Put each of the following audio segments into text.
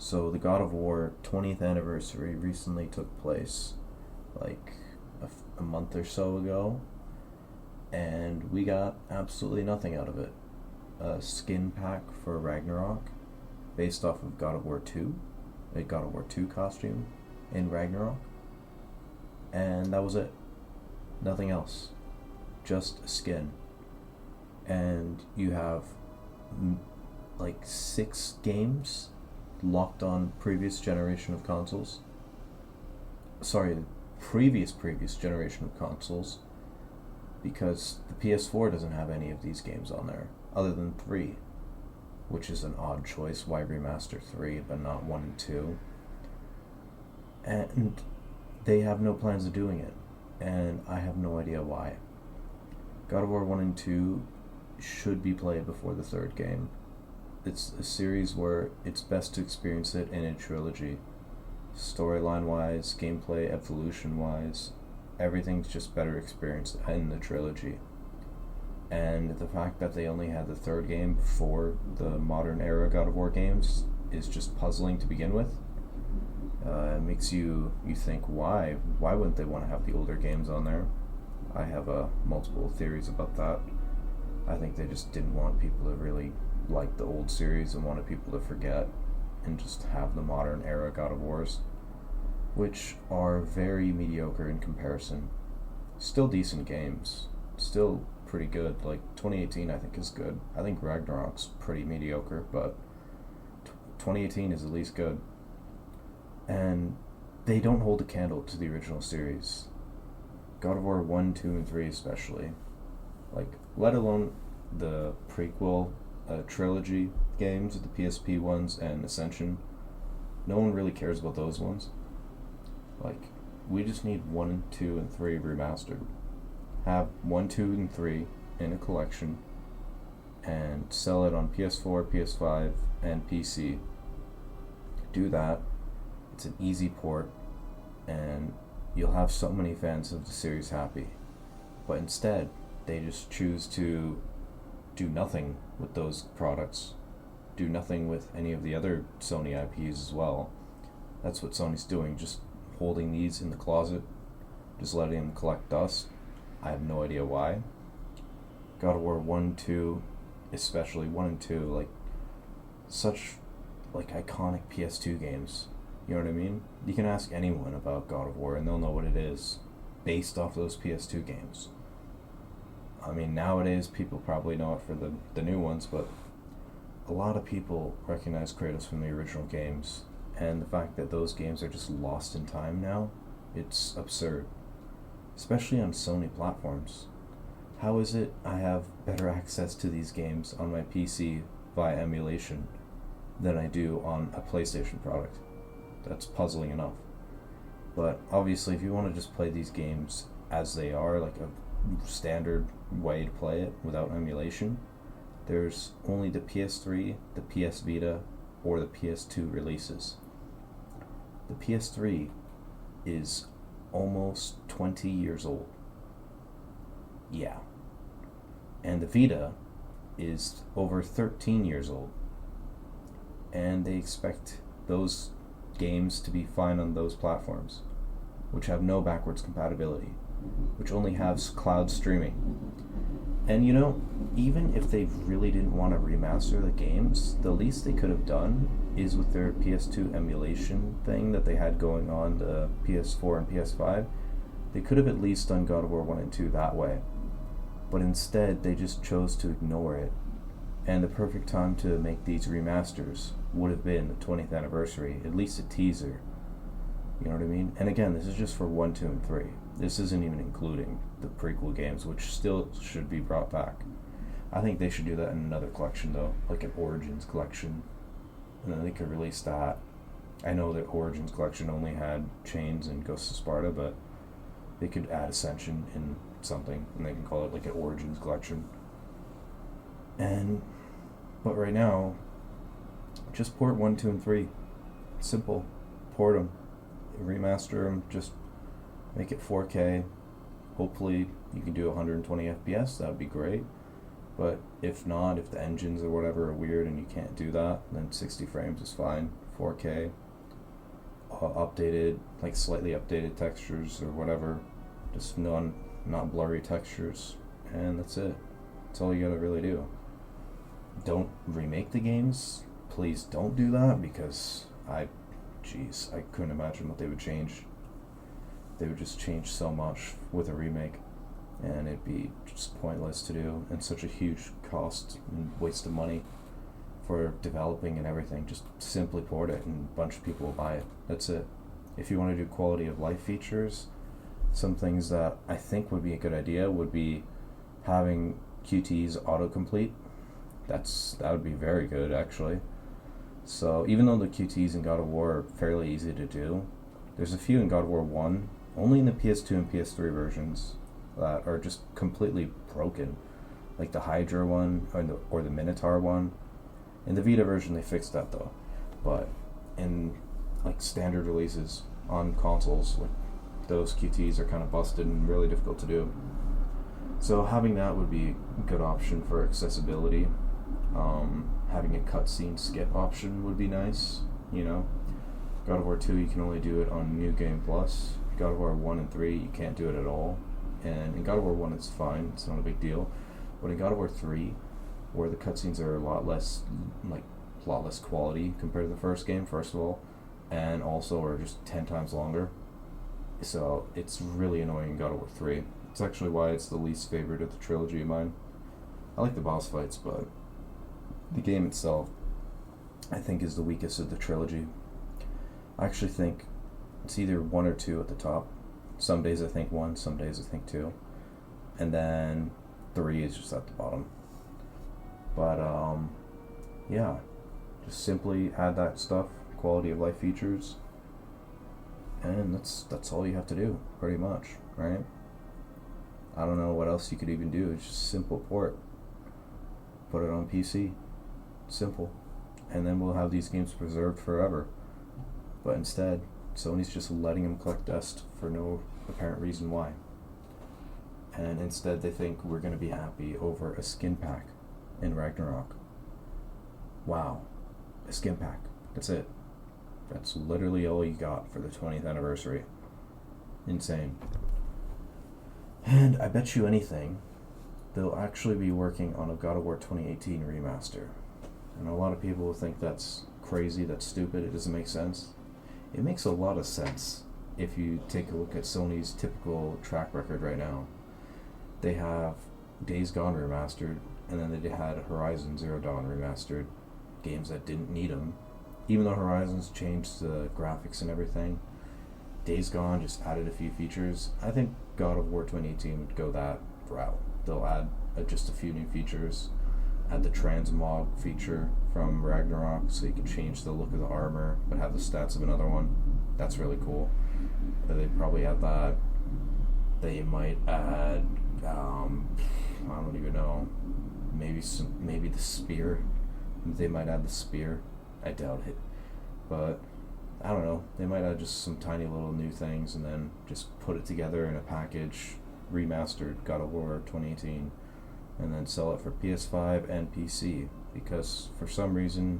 So the God of War 20th anniversary recently took place, like a month or so ago, and we got absolutely nothing out of it. A skin pack for Ragnarok, based off of God of War 2, a God of War 2 costume in Ragnarok, and that was it. Nothing else. Just a skin. And you have like 6 games locked on previous generation of consoles. Sorry, previous generation of consoles, because the PS4 doesn't have any of these games on there, other than 3, which is an odd choice. Why remaster 3 but not 1 and 2? And they have no plans of doing it, and I have no idea why. God of War 1 and 2 should be played before the third game. It's a series where it's best to experience it in a trilogy. Storyline wise, gameplay evolution wise, everything's just better experienced in the trilogy. And the fact that they only had the third game before the modern era God of War games is just puzzling to begin with. It makes you think, why wouldn't they want to have the older games on there? I have multiple theories about that. I think they just didn't want people to really like the old series and wanted people to forget and just have the modern era God of Wars, which are very mediocre in comparison. Still decent games, still pretty good. Like 2018 I think is good. I think Ragnarok's pretty mediocre, but 2018 is at least good. And they don't hold a candle to the original series. God of War 1, 2, and 3 especially. Like, let alone the prequel trilogy games, the PSP ones and Ascension. No one really cares about those ones. Like, we just need 1, 2, and 3 remastered. Have 1, 2, and 3 in a collection and sell it on PS4, PS5, and PC. Do that. It's an easy port, and you'll have so many fans of the series happy. But instead, they just choose to do nothing with those products, do nothing with any of the other Sony IPs as well. That's what Sony's doing, just holding these in the closet, just letting them collect dust. I have no idea why. God of War 1, 2, especially 1 and 2, like, such, like, iconic PS2 games. You know what I mean? You can ask anyone about God of War and they'll know what it is, based off those PS2 games. I mean, nowadays people probably know it for the new ones, but a lot of people recognize Kratos from the original games, and the fact that those games are just lost in time now, it's absurd. Especially on Sony platforms. How is it I have better access to these games on my PC via emulation than I do on a PlayStation product? That's puzzling enough. But obviously, if you want to just play these games as they are, like a standard way to play it without emulation, there's only the PS3, the PS Vita, or the PS2 releases. The PS3 is almost 20 years old. Yeah. And the Vita is over 13 years old. And they expect those games to be fine on those platforms, which have no backwards compatibility, which only has cloud streaming. And you know, even if they really didn't want to remaster the games, the least they could have done is with their PS2 emulation thing that they had going on the PS4 and PS5, they could have at least done God of War 1 and 2 that way. But instead, they just chose to ignore it. And the perfect time to make these remasters would have been the 20th anniversary, at least a teaser. You know what I mean? And again, this is just for 1, 2, and 3. This isn't even including the prequel games, which still should be brought back. I think they should do that in another collection, though, like an Origins collection. And then they could release that. I know that Origins collection only had Chains and Ghosts of Sparta, but they could add Ascension in something, and they can call it like an Origins collection. But right now, just port 1, 2, and 3. Simple. Port them. Remaster them. Just make it 4K. Hopefully you can do 120 FPS. That would be great. But if not, if the engines or whatever are weird and you can't do that, then 60 frames is fine. 4K, updated, like slightly updated textures or whatever, just not blurry textures, and that's it. That's all you gotta really do. Don't remake the games. Please don't do that, because I couldn't imagine what they would change. They would just change so much with a remake, and it'd be just pointless to do, and such a huge cost and waste of money for developing and everything. Just simply port it and a bunch of people will buy it. That's it. If you want to do quality of life features, some things that I think would be a good idea would be having QTEs autocomplete. That would be very good, actually. So even though the QTEs in God of War are fairly easy to do, there's a few in God of War 1, only in the PS2 and PS3 versions, that are just completely broken. Like the Hydra one, or the Minotaur one. In the Vita version they fixed that though. But in like standard releases on consoles, like, those QTEs are kind of busted and really difficult to do. So having that would be a good option for accessibility. Having a cutscene skip option would be nice, you know. God of War 2, you can only do it on New Game Plus. God of War 1 and 3, you can't do it at all. And in God of War 1, it's fine, it's not a big deal. But in God of War 3, where the cutscenes are a lot less quality compared to the first game, first of all, and also are just 10 times longer. So it's really annoying in God of War 3. It's actually why it's the least favorite of the trilogy of mine. I like the boss fights, but the game itself, I think, is the weakest of the trilogy. I actually think it's either 1 or 2 at the top. Some days I think 1, some days I think 2. And then 3 is just at the bottom. But, yeah. Just simply add that stuff, quality of life features, and that's all you have to do, pretty much, right? I don't know what else you could even do. It's just simple port. Put it on PC. Simple. And then we'll have these games preserved forever. But instead, Sony's just letting them collect dust for no apparent reason why. And instead they think we're going to be happy over a skin pack in Ragnarok. Wow. A skin pack. That's it. That's literally all you got for the 20th anniversary. Insane. And I bet you anything, they'll actually be working on a God of War 2018 remaster. And a lot of people will think that's crazy, that's stupid, it doesn't make sense. It makes a lot of sense if you take a look at Sony's typical track record right now. They have Days Gone remastered, and then they had Horizon Zero Dawn remastered, games that didn't need them. Even though Horizon's changed the graphics and everything, Days Gone just added a few features. I think God of War 2018 would go that route. They'll add just a few new features, add the transmog feature from Ragnarok so you can change the look of the armor but have the stats of another one. That's really cool. They'd probably add that. They might add, I don't even know, maybe the spear. They might add the spear. I doubt it. But I don't know. They might add just some tiny little new things and then just put it together in a package, remastered God of War 2018, and then sell it for PS5 and PC. Because for some reason,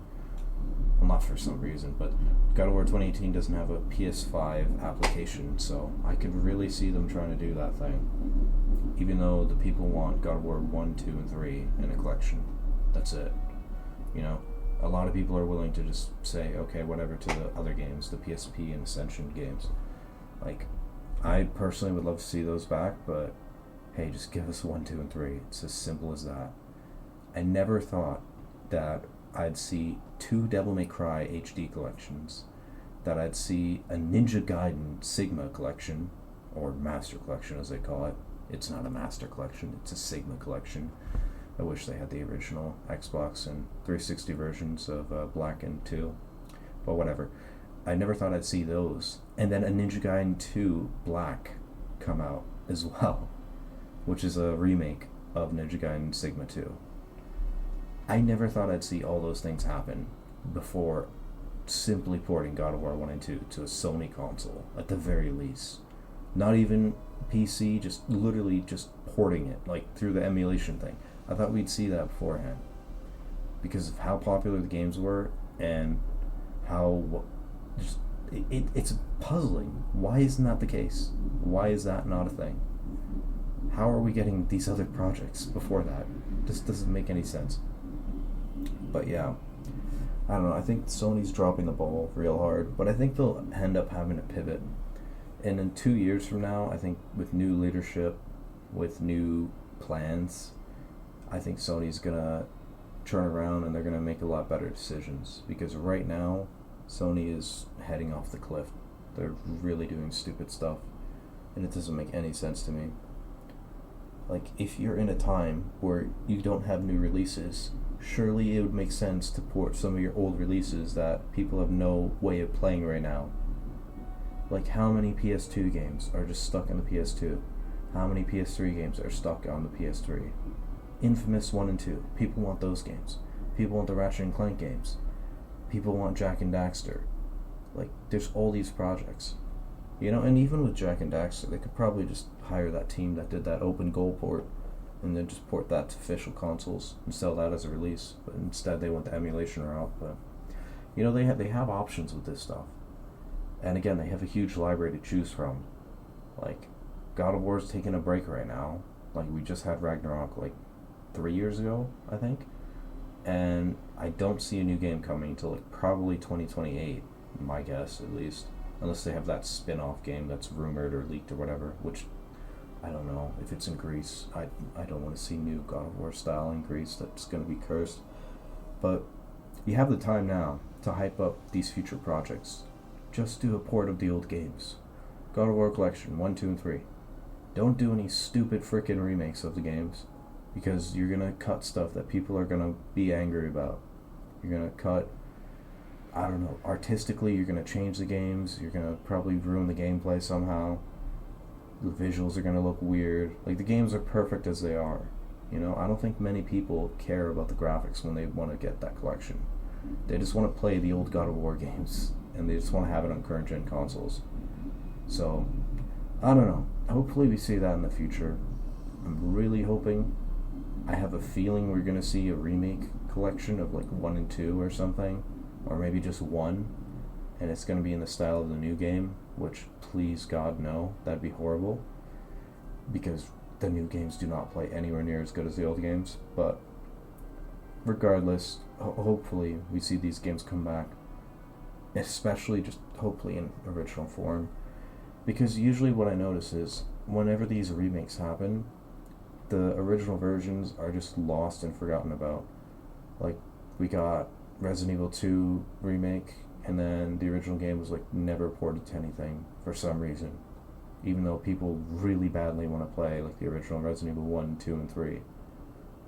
well, not for some reason, but God of War 2018 doesn't have a PS5 application, so I could really see them trying to do that thing. Even though the people want God of War 1, 2, and 3 in a collection. That's it. You know? A lot of people are willing to just say, okay, whatever, to the other games, the PSP and Ascension games. Like, I personally would love to see those back, but hey, just give us 1, 2, and 3. It's as simple as that. I never thought that I'd see 2 Devil May Cry HD collections, that I'd see a Ninja Gaiden Sigma collection, or Master Collection as they call it. It's not a Master Collection, it's a Sigma collection. I wish they had the original Xbox and 360 versions of Black and 2. But whatever. I never thought I'd see those. And then a Ninja Gaiden 2 Black come out as well, which is a remake of Ninja Gaiden Sigma 2. I never thought I'd see all those things happen before simply porting God of War 1 and 2 to a Sony console, at the very least. Not even PC, just literally just porting it, like through the emulation thing. I thought we'd see that beforehand because of how popular the games were and how just it's puzzling. Why isn't that the case? Why is that not a thing? How are we getting these other projects before that? This doesn't make any sense. But yeah, I don't know. I think Sony's dropping the ball real hard, but I think they'll end up having to pivot. And in 2 years from now, I think with new leadership, with new plans, I think Sony's gonna turn around and they're gonna make a lot better decisions. Because right now, Sony is heading off the cliff. They're really doing stupid stuff, and it doesn't make any sense to me. Like, if you're in a time where you don't have new releases, surely it would make sense to port some of your old releases that people have no way of playing right now. Like, how many PS2 games are just stuck on the PS2? How many PS3 games are stuck on the PS3? Infamous 1 and 2. People want those games. People want the Ratchet and Clank games. People want Jak and Daxter. Like, there's all these projects. You know, and even with Jak and Daxter, they could probably just hire that team that did that open goal port and then just port that to official consoles and sell that as a release. But instead they went the emulation route. But, you know, they have options with this stuff. And again, they have a huge library to choose from. Like, God of War's taking a break right now. Like, we just had Ragnarok, like, 3 years ago, I think. And I don't see a new game coming until, like, probably 2028, my guess, at least. Unless they have that spin-off game that's rumored or leaked or whatever, which, I don't know. If it's in Greece, I don't want to see new God of War style in Greece. That's going to be cursed. But you have the time now to hype up these future projects. Just do a port of the old games. God of War Collection 1, 2, and 3. Don't do any stupid frickin' remakes of the games, because you're gonna cut stuff that people are gonna be angry about. You're gonna cut, I don't know, artistically you're gonna change the games, you're gonna probably ruin the gameplay somehow. The visuals are gonna look weird. Like, the games are perfect as they are. You know, I don't think many people care about the graphics when they want to get that collection. They just want to play the old God of War games, and they just want to have it on current gen consoles. So, I don't know. Hopefully we see that in the future. I'm really hoping. I have a feeling we're going to see a remake collection of like 1 and 2 or something, or maybe just 1, and it's going to be in the style of the new game, which, please God, no. That'd be horrible, because the new games do not play anywhere near as good as the old games. But regardless, hopefully we see these games come back, especially just hopefully in original form, because usually what I notice is whenever these remakes happen, the original versions are just lost and forgotten about. Like, we got Resident Evil 2 remake, and then the original game was like never ported to anything for some reason, even though people really badly want to play like the original Resident Evil 1, 2, and 3.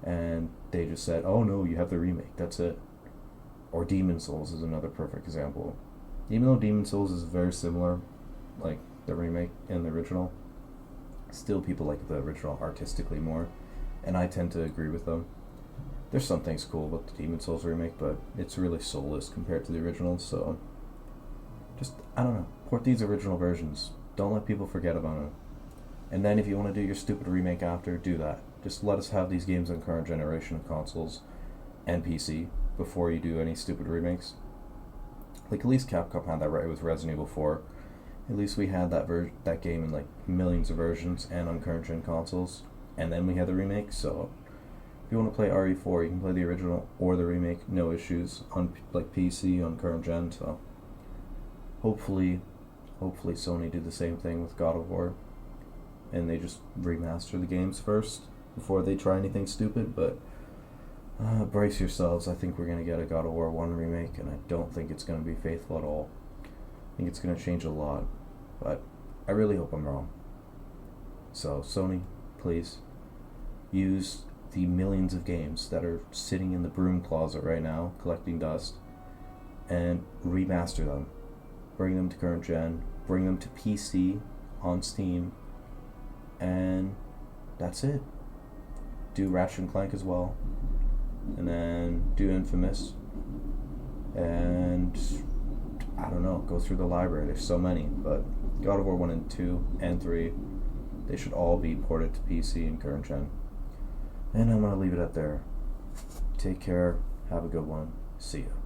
And they just said, oh no, you have the remake, that's it. Or Demon Souls is another perfect example. Even though Demon Souls is very similar, like the remake and the original, still people like the original artistically more, and I tend to agree with them. There's some things cool about the Demon Souls remake, but it's really soulless compared to the original, so just, I don't know, port these original versions. Don't let people forget about them. And then if you want to do your stupid remake after, do that. Just let us have these games on current generation of consoles and PC before you do any stupid remakes. Like, at least Capcom had that right with Resident Evil 4. At least we had that game in like millions of versions and on current gen consoles, and then we had the remake. So if you want to play RE4, you can play the original or the remake, no issues, on like PC on current gen. So hopefully Sony do the same thing with God of War, and they just remaster the games first before they try anything stupid. But brace yourselves, I think we're going to get a God of War 1 remake, and I don't think it's going to be faithful at all. I think it's going to change a lot, but I really hope I'm wrong. So, Sony, please, use the millions of games that are sitting in the broom closet right now, collecting dust, and remaster them. Bring them to current gen, bring them to PC, on Steam, and that's it. Do Ratchet and Clank as well, and then do Infamous, and I don't know, go through the library. There's so many, but God of War 1 and 2 and 3, they should all be ported to PC and current gen. And I'm going to leave it at there. Take care. Have a good one. See ya.